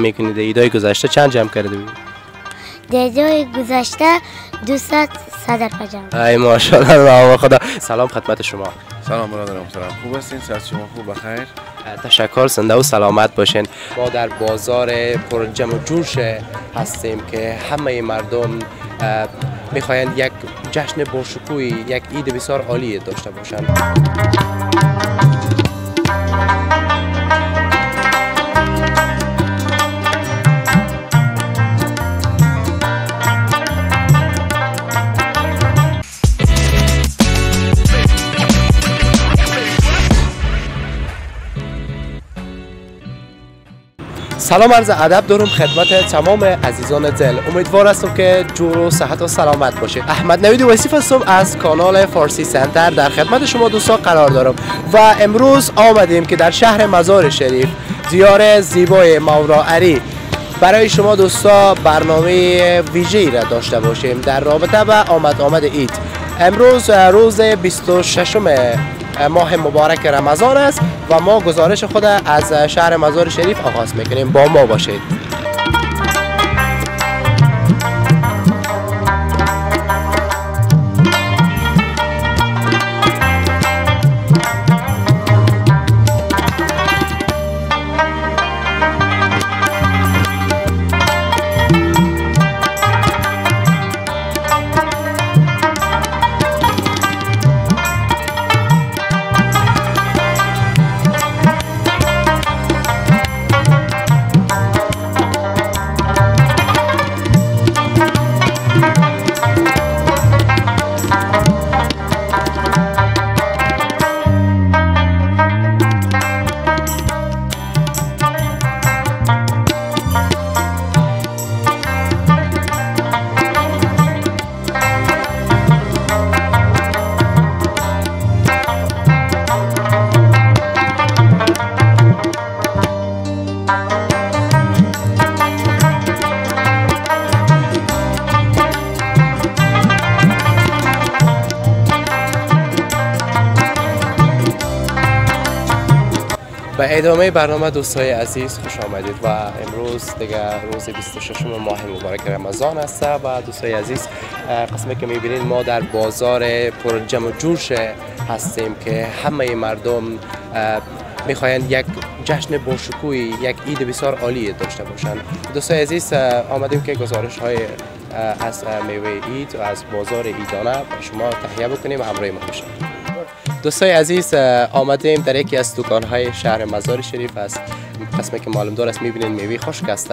میکنید؟ ایدای گذشته چند جمع کرده بودید؟ ایدای گذشته 200 صدر جمع. ای ماشاءالله خدا. سلام خدمت شما. سلام برادر محترم، خوب هستین؟ صحت شما خوب بخیر؟ تشکر، زنده و سلامت باشین. ما در بازار پر جمع و جوش هستیم که همه مردم میخواین یک جشن باشکوهی، یک عید بسیار عالی داشته باشند. سلام عرض ادب دارم خدمت تمام عزیزان دل. امیدوار هستم که جور و صحت و سلامت باشید. احمد نوید وصیف هستم از کانال فارسی سنتر. در خدمت شما دوستان قرار دارم و امروز آمدیم که در شهر مزار شریف، دیار زیبای مورا علی، برای شما دوستا برنامه ویژه‌ای را داشته باشیم در رابطه با آمد عید. امروز روز 26 ماه مبارک رمضان است و ما گزارش خود از شهر مزار شریف آغاز میکنیم. با ما باشید. به ادامه برنامه دوستای عزیز خوش آمدید و امروز دیگه روز 26 ماه مبارک رمضان است و دوستای عزیز قسمی که میبینید ما در بازار پر جمع و جوش هستیم که همه مردم میخواین یک جشن باشکوهی، یک عید بسیار عالی داشته باشند. دوستای عزیز آمدیم که گزارش های از میوه عید و از بازار عیدانه به شما تهیه بکنیم و همراه ما باشید. دوستای عزیز آمدیم در یکی از دکان‌های شهر مزار شریف است. قسمی که معلوم دار است میبینید میوه خشک است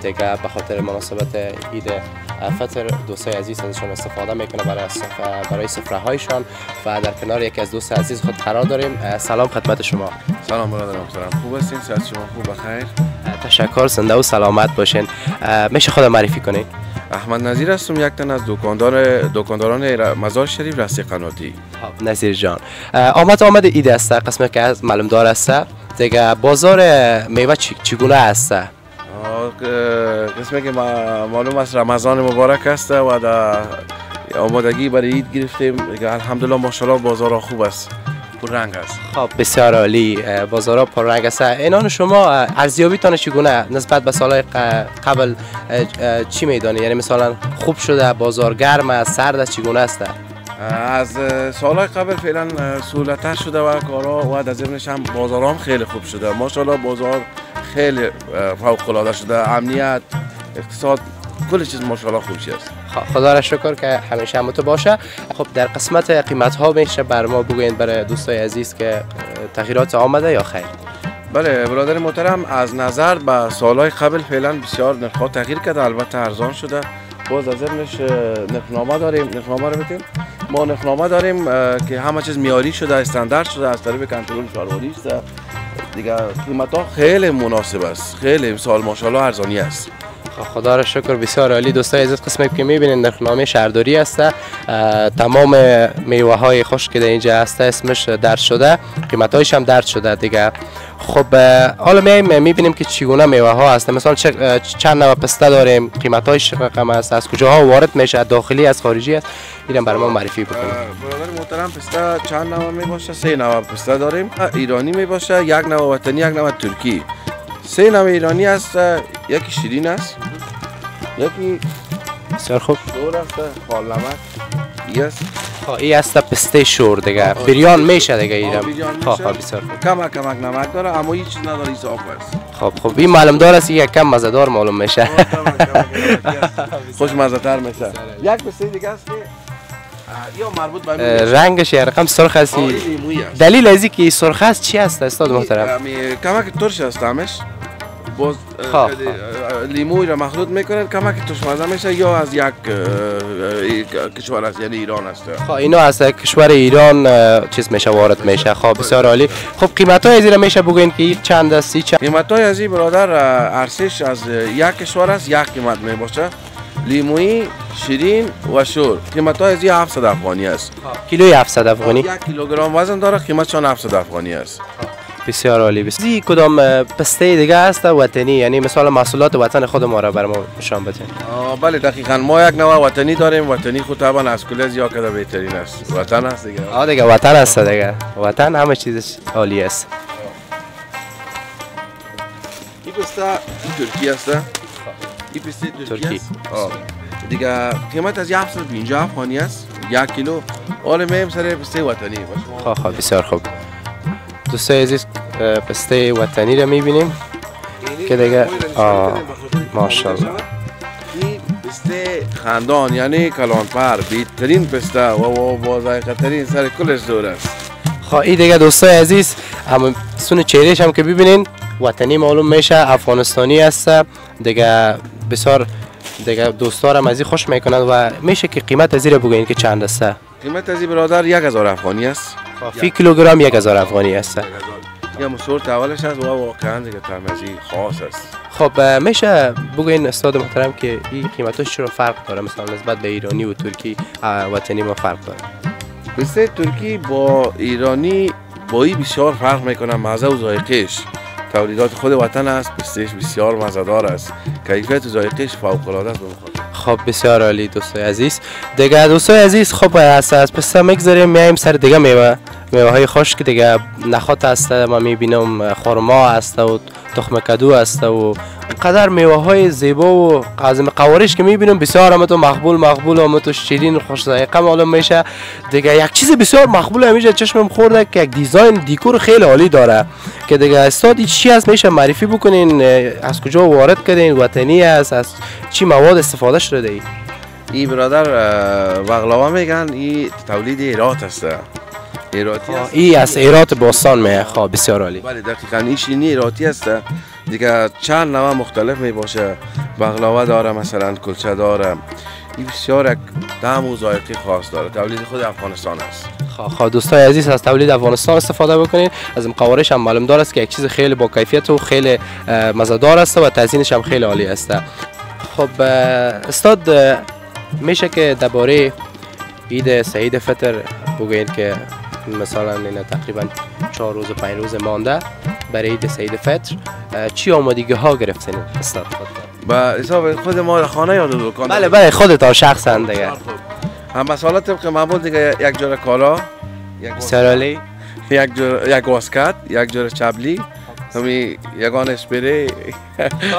دیگه به خاطر مناسبت عید فطر دوستای عزیز ازشون استفاده میکنه برای سفره هایشان و در کنار یکی از دوست عزیز خود قرار داریم. سلام خدمت شما. سلام برادر محترم، خوب هستین؟ صحت شما خوب بخیر؟ تشکر، زنده و سلامت باشین. میشه خود معرفی کنید؟ احمد نظیر هستم، یک تن از دکانداران مزار شریف راستی قناتی. نظیر جان، آمد عید است قسمی که از معلوم دار است دیگه بازار میوه چگونه است؟ قسمی که معلوم است رمضان مبارک است و در آمادگی برای عید گرفتیم. الحمدلله ماشاءالله بازار خوب است، پر رنگ است. خب بسیار عالی، بازار پر رنگ است. اینان شما ارزیابیتان چگونه نسبت به سالهای قبل چی میدانید؟ یعنی مثلا خوب شده، بازار گرم است، سرد است، چگونه است؟ از سالهای قبل فعلا سهولت‌تر شده و کارا و در ضمنش هم بازارام خیلی خوب شده. ماشاءالله بازار خیلی فوق العاده شده، امنیت، اقتصاد، کل چیز ماشاءالله خوب شده. خدا را شکر که همیشه همونطور باشه. خب در قسمت قیمت ها میشه بر ما بگوین برای دوستای عزیز که تغییرات آمده یا خیر؟ بله برادر محترم، از نظر به سالهای قبل فعلا بسیار نرخ‌ها تغییر کرده، البته ارزان شده. باز از ضمنش نرخنامه داریم، نرخنامه رو بگیم ما نرخنامه داریم که همه چیز معیاری شده، استاندارد شده از طریق کنترل شهرداری است. دیگه قیمت‌ها خیلی مناسب است، خیلی امسال ماشاءالله ارزانی است. خدا را شکر، بسیار عالی. دوستای عزیز قسمی که میبینید نرخنامه شهرداری است. تمام میوه های خشک که در اینجا است اسمش درج شده، قیمت هایش هم درج شده دیگه. خب حالا میبینیم که چگونه میوه ها هست. مثلا چند نوع پسته داریم، قیمت هایش رقم است، از کجاها وارد میشه، داخلی از خارجی است، اینم برای ما معرفی بکنید. برادر محترم پسته چند نوع می باشه؟ 3 نوع پسته داریم. ایرانی می باشه، یک نوع وطنی، یک نوع ترکی. سه نوع ایرانی است. یکی شیرین است، یکی بسیار خوب. شور است، خال نمک. است این است پسته شور دیگه. بریان میشه دیگه ایران. بسیار خوب. کمک نمک داره اما هیچ چیز نداره، این صاف است. خب این معلوم دار است، یک کم مزه دار معلوم میشه. خوش مزه تر میشه. یک پسته دیگه است که یا مربوط به رنگش یه رقم سرخ است. دلیل از اینکه سرخ است چی است استاد محترم؟ کمک ترش است همش. باز لیموی را مخلوط میکنن، کمک ترش مزه میشه. یا از یک کشور است، یعنی ایران است. اینا از کشور ایران چیز میشه وارد میشه. خب بسیار عالی. خب قیمت های از این میشه بگوین که این چند است؟ قیمت های از این برادر ارزش از یک کشور است یک قیمت می باشه. لیمویی، شیرین و شور. قیمت های از این 700 افغانی است. کیلوی 700 افغانی؟ 1 کیلوگرم وزن داره، قیمتشان 700 افغانی است. بسیار عالی. بسیار کدام پسته دیگه است وطنی، یعنی مثلا محصولات وطن خود ما را بر ما نشان بدین؟ بله دقیقاً ما یک نوع وطنی داریم. وطنی خود طبعا از کل زیاد کده بهترین است. وطن است دیگه. دیگه وطن است دیگه. وطن همه چیزش عالی است. این پسته ترکی است. این پسته ترکی است. دیگه قیمت از 750 افغانی است 1 کیلو. حالا میم سر پسته وطنی باشه. خب بسیار خوب. دوستای عزیز پسته وطنی را میبینیم که دیگه ماشاءالله این پسته خندان یعنی کلانپر بهترین پسته و با ذائقه ترین سر کلش دور است. این دیگه دوستای عزیز هم سون چهرهش هم که ببینین وطنی معلوم میشه، افغانستانی است دیگه. بسیار دیگه دوستارم از این خوش میکنند و میشه که قیمت از این را بگوین که چند است؟ قیمت از این برادر 1000 افغانی است. فی کیلوگرم 1000 افغانی است. یا مسورت اولش است و واقعا دیگه طعمش خاص است. خب میشه بگوین استاد محترم که این قیمتش چرا فرق داره مثلا نسبت به ایرانی و ترکی وطنی ما فرق داره؟ پسته ترکی با ایرانی بایی بسیار فرق میکنه. مزه و ذائقه‌اش تولیدات خود وطن است. پستهش بسیار مزه‌دار است. کیفیت و ذائقه‌اش فوق‌العاده است. خب بسیار عالی دوستای عزیز. دیگه دوستای عزیز خب از پسته میگذاریم میایم سر دیگه میوه های خشک دیگه. نخات است، ما میبینم خرما است و تخم کدو است و قدر میوه های زیبا و قوارش که میبینم بسیار همتون مقبول و همتون شیرین خوش ذائقه معلوم میشه دیگه. یک چیز بسیار مقبول همیشه چشمم خورده که یک دیزاین دیکور خیلی عالی داره که دیگه استاد چی است میشه معرفی بکنین؟ از کجا وارد کردین؟ وطنی است؟ از چی مواد استفاده شده ای؟ این برادر بغلاوه میگن. این تولید هرات است. هراتی است. این از هرات باستان میه. خب بسیار عالی. بله دقیقاً این شیرینی هراتی است دیگه. چند نوع مختلف می باشه. بغلاوه داره مثلا، کلچه داره. این بسیار یک طعم و ذائقه خاص داره. تولید خود افغانستان است. خب دوستای عزیز از تولید افغانستان استفاده بکنید. از این قوارش هم معلوم دار است که یک چیز خیلی با کیفیت و خیلی مزه‌دار است و تزیینش هم خیلی عالی است. خب استاد میشه که درباره عید سعید فطر بگویید که مثلا این تقریبا 4 روز و 5 روز مانده برای عید سعید فطر چی آمادگی ها گرفتین استاد خود؟ با حساب خود ما خانه یا دکان؟ بله خودت شخصا دیگه. هم مسائل طبق معمول دیگه. یک جور کالا، سرالی، یک واسکت، یک جور چبلی، همی یگان اسپری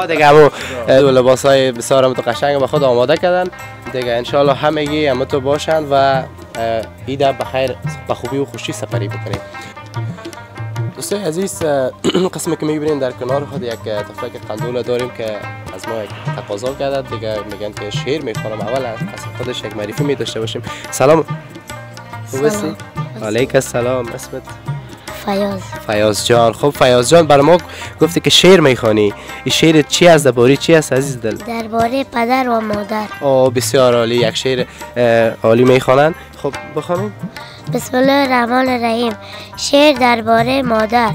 دیگه. همون لباسای بسیار هم تو قشنگ به خود آماده کردن دیگه. انشالله همگی هم تو باشند و عید بخیر به خوبی و خوشی سپری بکنید. دوستای عزیز قسمی که میبینید در کنار خود یک تفلک قندول داریم که از ما یک تقاضا کرده دیگه. میگن که شعر میخوانم. اول از خودش یک معرفی میداشته باشیم. سلام. خوبستی؟ علیک السلام. اسمت؟ فیاض جان. خب فیاض جان برای ما گفتی که شعر میخوانی. این شعر چی است؟ درباره چی است عزیز دل؟ درباره پدر و مادر. بسیار عالی. یک شعر عالی میخوانن. خب بخوانیم. بسم الله الرحمن الرحیم. شعر درباره مادر.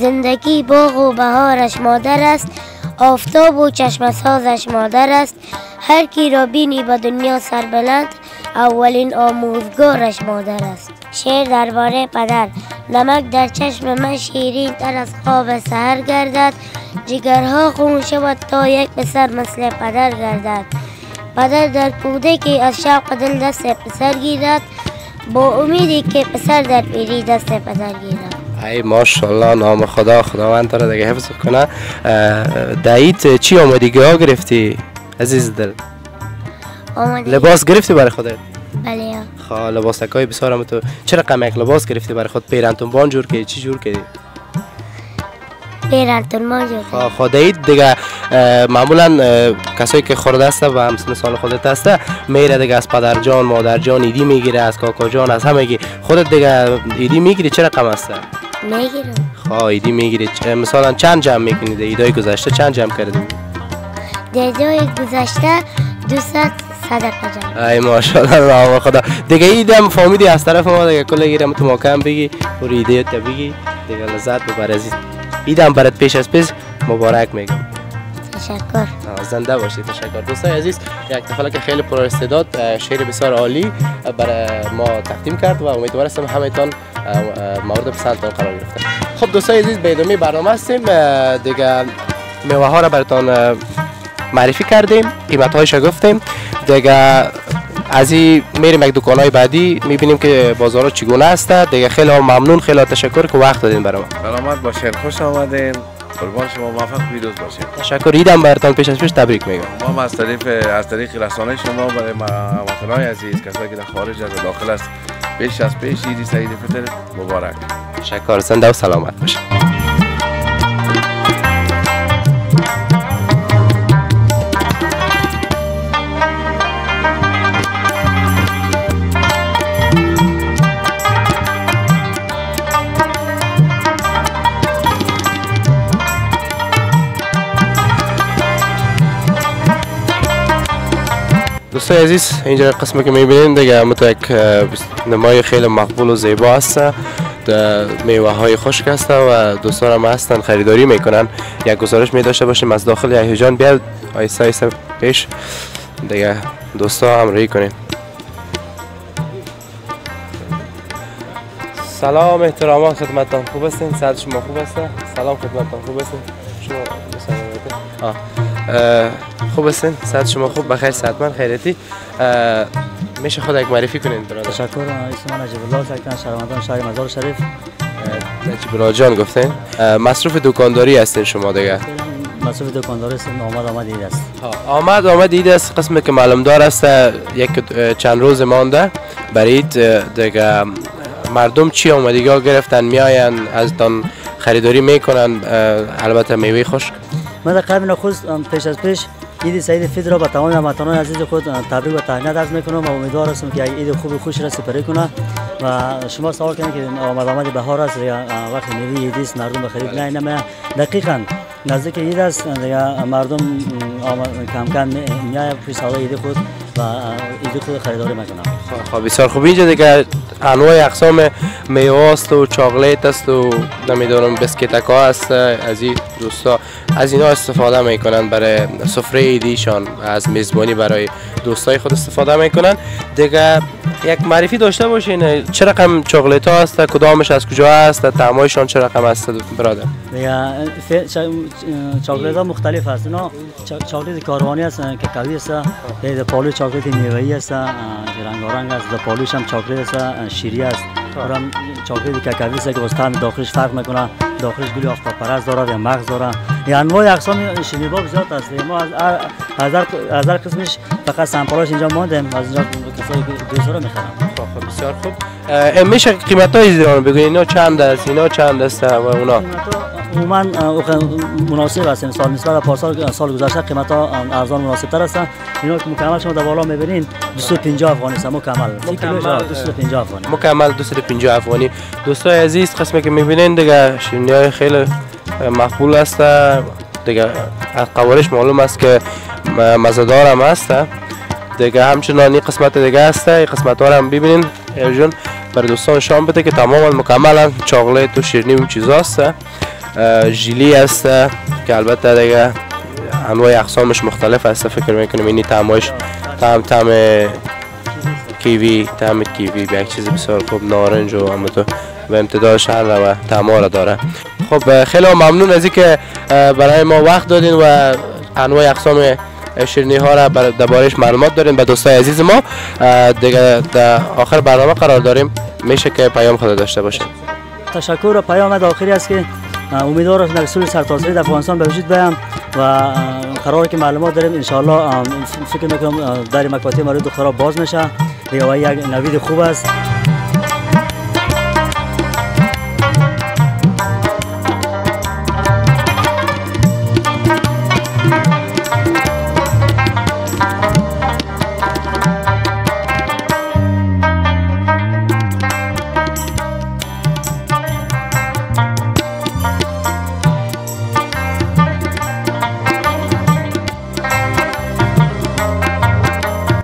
زندگی باغ و بهارش مادر است، آفتاب و چشم سازش مادر است. هر کی را بینی به دنیا سربلند، اولین آموزگارش مادر است. شعر درباره پدر. نمک در چشم من شیرین تر از خواب سحر گردد، جگرها خون شود تا یک پسر مثل پدر گردد. پدر در کودکی از شوق دل دست پسر گیرد، با امیدی که پسر در پیری دست پدر گیرد. ای ماشاءالله، نام خداوند تو را دیگه حفظ کنه. دایت چی آمادگی ها گرفتی عزیز دل؟ لباس گرفتی برای خودت؟ بله. خب لباسکای بسیار هم تو چه رقم یک لباس گرفتی برای خود؟ پیرانتون بان جور کردی؟ چی جور کردی؟ پیرانتون ما جور کردی. خب دایت دیگه معمولا کسایی که خورده است و همسن سال خودت است میره دیگه از پدر جان مادر جان ایدی میگیره، از کاکا جان از همگی. خودت دیگه ایدی میگیری چه رقم است؟ میگیرم. خب ایدی میگیری. مثلا چند جمع میکنید؟ ایدای گذشته چند جمع کردی؟ دیدای گذشته 200 صدقه جمع. ای ماشاءالله نام خدا. دیگه ایدم فهمیدی از طرف ما دیگه کل گیرم تو ماکم بگی و ایده تا بگی دیگه لذت ببر عزیز. ایدم برات پیش از پیش مبارک میگم. تشکر. زنده باشید. تشکر دوستای عزیز. یک طفل که خیلی پر استعداد شعر بسیار عالی برای ما تقدیم کرد و امیدوار هستم همه‌تان مورد پسندتان قرار گرفته. خب دوستای عزیز به ادامه برنامه هستیم. دیگه میوه ها را براتون معرفی کردیم، قیمت هایش گفتیم. دیگه از این میریم یک دکان های بعدی میبینیم که بازارها چگونه است. دیگه خیلی ممنون، خیلی تشکر که وقت دادین برام. سلامت باشین، خوش آمدین. قربان شما، موفق پیروز باشین. تشکر. ایدم براتون پیش از پیش تبریک میگم. ما از طریق رسانه شما برای وطنای عزیز کسایی که در خارج از داخل است پیش از پیش عید سعید فطر مبارک. تشکر. زنده و سلامت باشین. دوستای عزیز اینجا قسمی که میبینید دیگه متو یک نمای خیلی مقبول و زیبا است. میوه های خشک است و دوستان هم هستن خریداری میکنن. یک گزارش می داشته باشیم از داخل هیجان بیاد آیسته آیسته پیش دیگه دوستا همراهی کنین. سلام احترامات خدمتتان، خوب هستین؟ صحت شما خوب است؟ سلام خدمتتان، خوب هستین؟ شما خوب هستین؟ صحت شما خوب؟ بخیر صحتمند خیریتی؟ میشه خود یک معرفی کنین برادر؟ تشکر. اسم من نجیب الله ساکن شهرمندان شهر مزار شریف. نجیب الله جان گفتین مصروف دکانداری هستین شما دیگه؟ مصروف دکانداری هستیم. آمد عید است. آمد عید است. قسمی که معلوم دار است یک چند روز مانده برای عید دیگه. مردم چی آمدگی ها گرفتن میاین از تان خریداری میکنن؟ البته میوه خشک. من در قبل خود پیش از پیش عید سعید فطر را به تمام هموطنان عزیز خود تبریک و تهنیت عرض میکنم و امیدوار هستم که عید خوب خوش را سپری کنه. و شما سوال کردین که آمد بهار است یا وقت میوه عید است مردم بخرید؟ نه دقیقاً نزدیک عید است دیگه. مردم کم کم میای پیش سوال عید خود و عید خود خریداری میکنن. خب بسیار خوب. اینجا دیگه انواع اقسام میوه است و چاکلیت است و نمیدونم بسکیتک ها است. از این دوستا از اینا استفاده میکنن برای سفره عیدیشان، از میزبانی برای دوستای خود استفاده میکنن. دیگه یک معرفی داشته باشین چه رقم چاکلیت ها است، کدامش از کجا است، طعمایشان چه رقم است برادر؟ دیگه چاکلیت ها مختلف است. اینا چاکلیت کاروانی است که قوی است. پالو چاکلیت میوه‌ای است که رنگارنگ است. پالوش هم چاکلیت است شیری است. هم چاکلیت کاکاوی است که باز طعم داخلش فرق میکنه. داخلش گلی آفتاب پرست دارد یا مغز دارد. یعنی انواع اقسام شیرینی زیاد است. ما از هر قسمش فقط سامپلاش اینجا ماندیم. از اینجا کسایی که دوست رو میخرن. خب بسیار خوب. میشه قیمت های زیران بگوین اینا چند است، اینا چند است و اونا؟ عموما مناسب است. سال نسبت به سال گذشته قیمت ها ارزان مناسب تر هستند. اینا که مکمل شما در بالا میبینین 250 افغانی است. مکمل 250 افغانی. مکمل 250 افغانی. دوستای عزیز قسمی که میبینین دیگه شیرینی های خیلی مقبول است دیگه. از قوارش معلوم است که مزه‌دار هم است دیگه. همچنان این قسمت دیگه است. این قسمت ها رو هم ببینین ارجون برای دوستان شام بده که تماما مکملا چاکلیت و شیرینی و چیزاست. ژلی است که البته دیگه انواع اقسامش مختلف است. فکر میکنم اینی طعمش طعم کیوی، طعم کیوی به یک چیز بسیار خوب، نارنج و همونطور به امتداد شهر و طعما را داره. خب خیلی ممنون از اینکه برای ما وقت دادین و انواع اقسام شیرینی ها را دربارش معلومات دارین به دوستای عزیز ما. دیگه در آخر برنامه قرار داریم، میشه که پیام خود داشته باشین. تشکر و پیام آخری است که امیدوارم در اصول سرتاسری در افغانستان به وجود بیام و قراره که معلومات داریم ان شاء الله فکر میکنم در مکاتب مورد خراب باز نشه و یک نوید خوب است.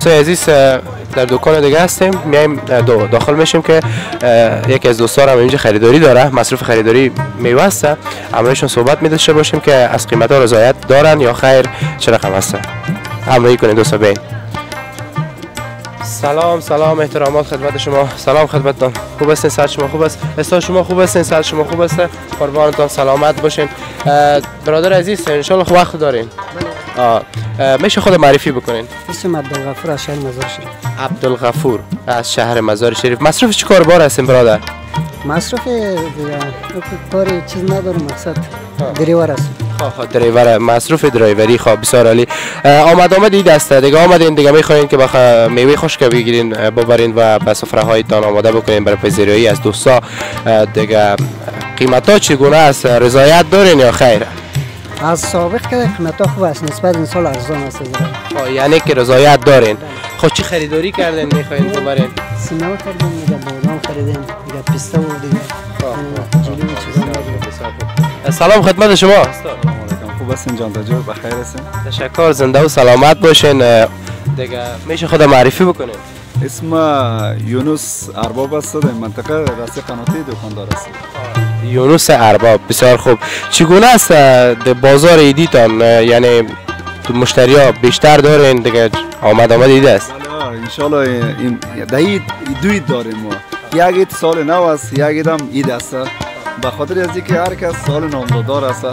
عزیز در دکان دیگه هستیم، میایم داخل میشیم که یکی از دوستان هم اینجا خریداری داره، مصرف خریداری میوه است. همراهشون صحبت می‌داشته باشیم که از قیمت‌ها رضایت دارن یا خیر، چه رقم هست. همراهی کنید دوستا. بین سلام احترامات خدمت شما. سلام خدمتتان. خوب هستین؟ صحت شما خوب است؟ استاد شما خوب هستین؟ صحت شما خوب است؟ قربانتان سلامت باشین. برادر عزیز ان شاء الله وقت دارین؟ میشه خود معرفی بکنین؟ اسم عبدالغفور از شهر مزار شریف. عبدالغفور از شهر مزار شریف. مصرف چه کار بار هستین برادر؟ مصرف کاری چیز ندارم، مقصد دریور است. دریور، مصروف درایوری. خب بسیار عالی. آمد این دسته دیگه آمدین دیگه میخواین که میوه خشک بگیرین ببرین و به سفره هایتان آماده بکنین برای پذیرایی از دوستا. دیگه قیمت ها چگونه است؟ رضایت دارین یا خیر؟ از سابق که قیمت ها خوب است، نسبت این سال ارزان است. یعنی که رضایت دارین. خب چی خریداری کردین میخواین ببرین؟ سینما خریدیم، دیگه بادام خریدیم، دیگه پیستا و دیگه جلوی چیزا. سلام خدمت شما. خوب هستین جان تاجر؟ بخیر هستین؟ تشکر، زنده و سلامت باشین. دیگه میشه خود معرفی بکنین؟ اسم یونس ارباب است، در منطقه راست قناتی دکاندار است. یونس ارباب، بسیار خوب. چگونه است بازار ایدیتان؟ یعنی مشتری ها بیشتر دارین دیگه؟ آمد ایده است؟ ان شاء الله این دهید دوید داریم ما. یک اید سال نو است، یک اید هم اید است. به خاطر از اینکه هر کس سال نامزاددار است،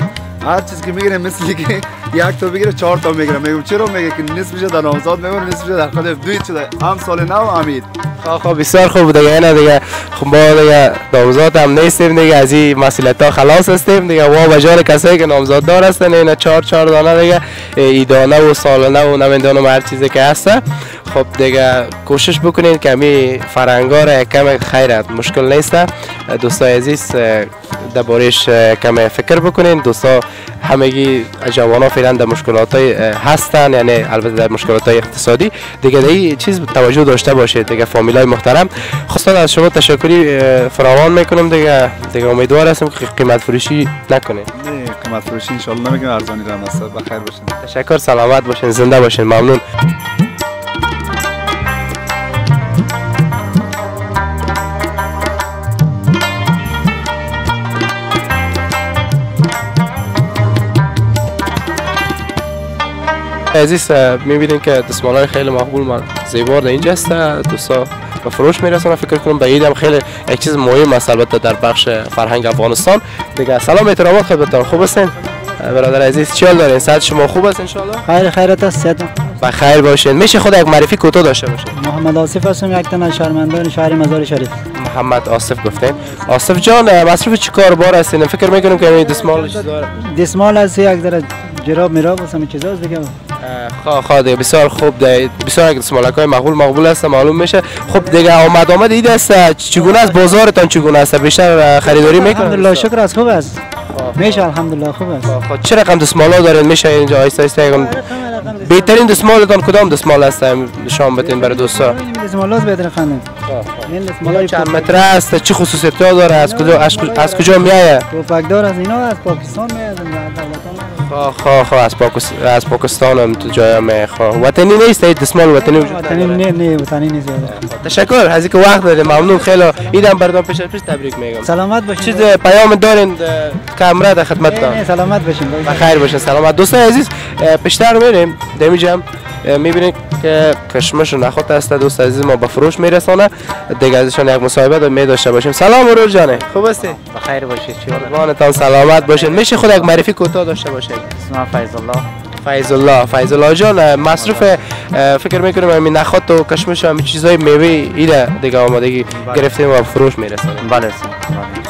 هر چیز که میگیره مثل که یک تا بگیره 4 تا میگیره. میگم چرا؟ میگه که نصفش در نامزاد میمونه، نصفش در خود دوید شده. هم سال نو هم اید. خب بسیار خوب دیگه. نه دیگه خب ما دیگه نامزاد هم نیستیم دیگه، از این مسئولیت ها خلاص هستیم دیگه. وا بجار کسایی که نامزاددار هستن اینا 4 دانه دیگه ایدانه و سالانه و نمیدونم هر چیزی که هست. خب دیگه کوشش بکنین که می فرنگا را کم خیرت مشکل نیست. دوستای عزیز دربارش کم فکر بکنین. دوستا همگی جوانا فعلا در مشکلات هستن، یعنی البته در مشکلات اقتصادی دیگه. این چیز توجه داشته باشید دیگه. فامیلای محترم، خواستم از شما تشکری فراوان میکنم دیگه. امیدوار هستم که قیمت فروشی نکنین. نه قیمت فروشی ان شاء الله نمیگم ارزانی رم است. بخیر باشین. تشکر، سلامت باشین، زنده باشین. ممنون. عزیز میبینین که دستمالای خیلی مقبول زیبا در اینجا است. دوستا به فروش میرسن. فکر کنم به عید هم خیلی یک چیز مهم است البته در بخش فرهنگ افغانستان دیگه. سلام احترامات خدمتتان. خوب هستین برادر عزیز؟ چی حال دارین؟ صحت شما خوب است ان شاء الله؟ خیرت است. صحت بخیر باشین. میشه خود یک معرفی کوتاه داشته باشین؟ محمد آصف هستم، یک تن از شهروندان شهر مزار شریف. محمد آصف گفتین. آصف جان مصرف چی کار بار هستین؟ فکر میکنم که دستمال دستمال است، یک ذره جراب میراب و همین چیزاست دیگه. دیگه بسیار خوب. بسیار یک دستمالک‌های مقبول است معلوم میشه. خب دیگه آمد ایده است. چگونه است بازارتان؟ چگونه است؟ بیشتر خریداری میکنید؟ الحمدلله شکر است، خوب است. میشه الحمدلله خوب است. خب چه رقم دستمالا دارین؟ میشه اینجا آیسته بهترین دستمالتان کدام دستمال است؟ نشان بدین برای دوستا. دستمالات بهتر خانم. این دستمال چند متر است؟ چه خصوصیت‌ها داره؟ از کجا میآید؟ توفکدار از اینا از پاکستان میاد. از پاکستان هم تو جای وطنی نیست. این دستمال وطنی وجود داره؟ نه وطنی نیست. تشکر از اینکه وقت دادید. ممنون. خیلی ایدم بردان پیش تبریک میگم. سلامت باشین. چیز پیام دارین کامرا در خدمتتان؟ سلامت باشین. بخیر باشین. سلامت. دوستان عزیز پیشتر میریم دمیجم میبینید که کشمش و نخود است. دوست عزیز ما به فروش میرسانه دیگه. ازشان یک مصاحبه می داشته باشیم. سلام ورور جان، خوب هستی؟ بخیر باشید. چی حال؟ قربانتان سلامت باشین. میشه خود یک معرفی کوتاه داشته باشین؟ اسمم فیض الله. فیض الله جان، مصرف فکر میکنم همین نخود و کشمش و همین چیزای میوه ایده دیگه آمادگی گرفتیم و فروش میرسونیم. بله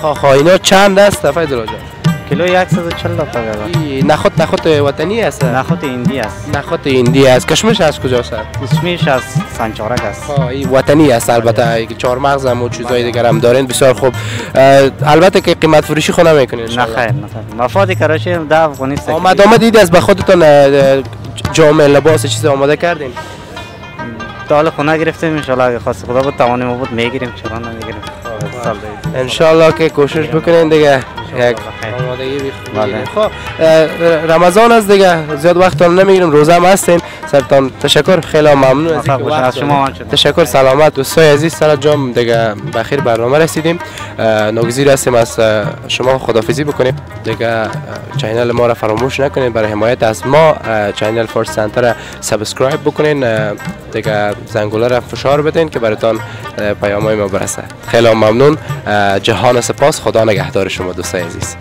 خب اینا چند است فیض الله جان؟ کیلو 140 تا. نخود وطنی است؟ نخود هندی است. نخود هندی است. کشمش از کجاست؟ کشمش از سنچارک است. این وطنی است البته، چهار مغز هم و چیزای دیگر هم دارین، بسیار خوب. البته که قیمت فروشی خود نمیکنین؟ نه خیر. مفاد کراچی 10 افغانی است. آمد دیدی از به خودتون جامه لباس چیز آماده کردین؟ تا خونه گرفتیم، ان شاء الله اگه خواست خدا بود توانیم بود میگیریم، چرا نمیگیریم. ان شاء الله که کوشش بکنین دیگه یک آمادگی بخیر. خب رمضان است دیگه، زیاد وقتتون نمیگیریم، روزه هم هستین. سرتان تشکر، خیلی ممنون از اینکه وقت شما. تشکر، سلامت دوستای عزیز. سر جام دیگه بخیر برنامه رسیدیم. ناگزیر هستیم از شما خداحافظی بکنیم دیگه. چینل ما را فراموش نکنید، برای حمایت از ما چینل فورس سنتر را سابسکرایب بکنین دیگه، زنگوله را فشار بدین که براتون پیام‌های ما برسه. خیلی ممنون، جهان سپاس، خدا نگهدار شما دوستای عزیز.